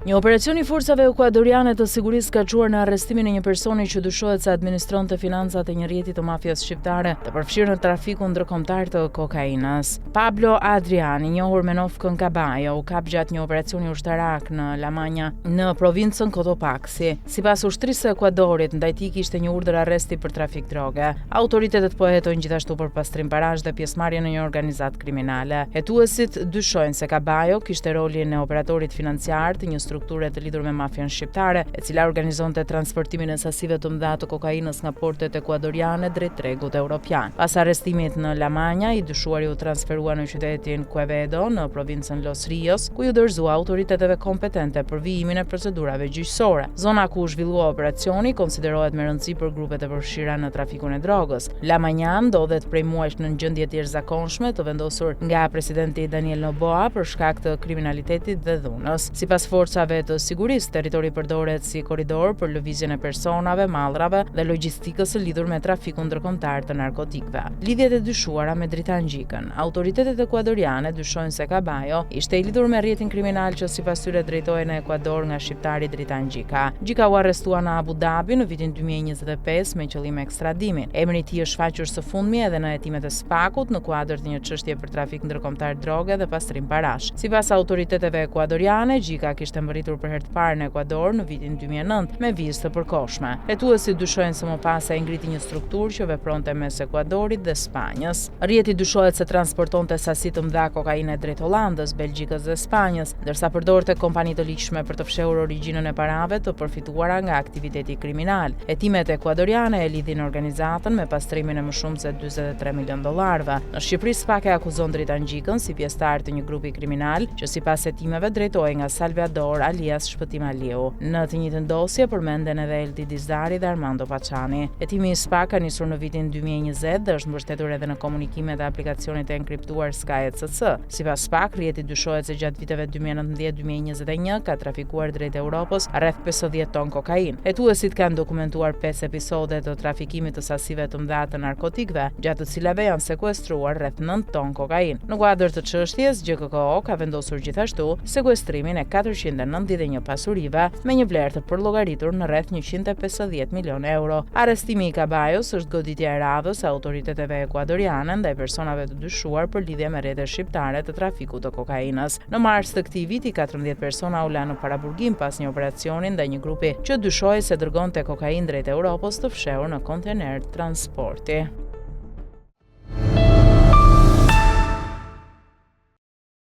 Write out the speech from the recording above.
Një operacion i forcave ekuadoriane të sigurisë ka çuar në arrestimin e një personi që dyshohet se administronte financat e një rjeti të mafias shqiptare të përfshirë në trafikun ndërkombëtar të kokainës. Pablo Adriani, i njohur me Nofkën Caballo, u kap gjatë një operacioni ushtarak në La Maña, në provincën Cotopaxi. Sipas ushtrisë së Ekuadorit, ndaj tij kishte një urdhër arresti për trafik droge. Autoritetet po hetojnë gjithashtu për pastrim parash dhe pjesëmarrje në një organizatë kriminale. Hetuesit dyshojnë se Caballo kishte rolin e operatorit financiar të një strukture të lidhur me mafian shqiptare, e cila organizonte transportimin e sasive të mëdha të kokainës nga portet ekuadoriane drejt tregut evropian. Pas arrestimit në La Maña, i dyshuari u transferua në qytetin Quevedo, në provincën Los Rios, ku ju dorëzua autoriteteve kompetente për vijimin e procedurave gjyqësore. Zona ku u zhvillua operacioni konsiderohet me rëndësi për grupet e përfshira në trafikun e drogës. La Maña ndodhet prej muajsh në gjendje të jashtëzakonshme të vendosur nga presidenti Daniel Noboa për shkak të kriminalitetit dhe dhunës. Sipas forcave të sigurisë, territori përdoret si korridor për lëvizjen e personave, mallrave dhe logjistikës së lidhur me trafikun ndërkombëtar të narkotikëve. Lidhjet e dyshuara me Dritan Gjikën. Autoritetet ekuadoriane dyshojnë se Caballo ishte i lidhur me rrjetin kriminal që sipas tyre drejtohej në Ekuador nga shqiptari Dritan Gjika. Gjika u arrestua në Abu Dhabi në vitin 2025 me qëllim ekstradimin. Emri i tij është shfaqur së fundmi edhe në hetimet e SPAK-ut në kuadër të një çështje për trafik ndërkombëtar droge dhe pastrim parash. Sipas autoriteteve ekuadoriane, Gjika kishte mbërritur për herë të parë në Ekuador në vitin 2009 me vizë të përkohshme. Hetuesit dyshojnë se më pas ai ngriti një strukturë që vepronte mes Ekuadorit dhe Spanjës. Rrjeti dyshohet se transportonte sasi të mëdha kokaine drejt Hollandës, Belgjikës dhe Spanjës, ndërsa përdorte kompani të ligjshme për të fshehur origjinën e parave të përfituara nga aktiviteti kriminal. Hetimet ekuadoriane e lidhin organizatën me pastrimin e më shumë se $43 milion. Në Shqipëri SPAK e akuzon Dritan Gjikën si pjesëtar të një grupi kriminal që sipas hetimeve drejtohej nga Salvador alias Shpëtim Aliu. Në të njëjtën dosje përmenden edhe Eldi Dizdari dhe Armando Pachani. Hetimi i SPAK ka nisur në vitin 2020 dhe është mbështetur edhe në komunikimet e aplikacionit e enkriptuar SkyECC. Sipas SPAK, rrjeti dyshohet se gjatë viteve 2019-2021 ka trafikuar drejt Europës rreth 50 ton kokainë. Hetuesit kanë dokumentuar 5 episode të trafikimit të sasive të mëdha të narkotikëve, gjatë të cilave janë sekuestruar rreth 9 ton kokainë. Në kuadër të çështjes, GKKO ka vendosur gjithashtu sekuestrimin e 491 pasurive me një vlerë të përllogaritur në rreth 150 milion euro. Arrestimi i Caballos është goditja e radhës e autoriteteve ekuadoriane ndaj personave të dyshuar për lidhje me rrjete shqiptare të trafikut të kokainës. Në mars të këtij viti, 14 persona u lanë në paraburgim pas një operacioni ndaj një grupi që dyshohej se dërgonte kokainë drejt Europës të fshehur në kontener transporti.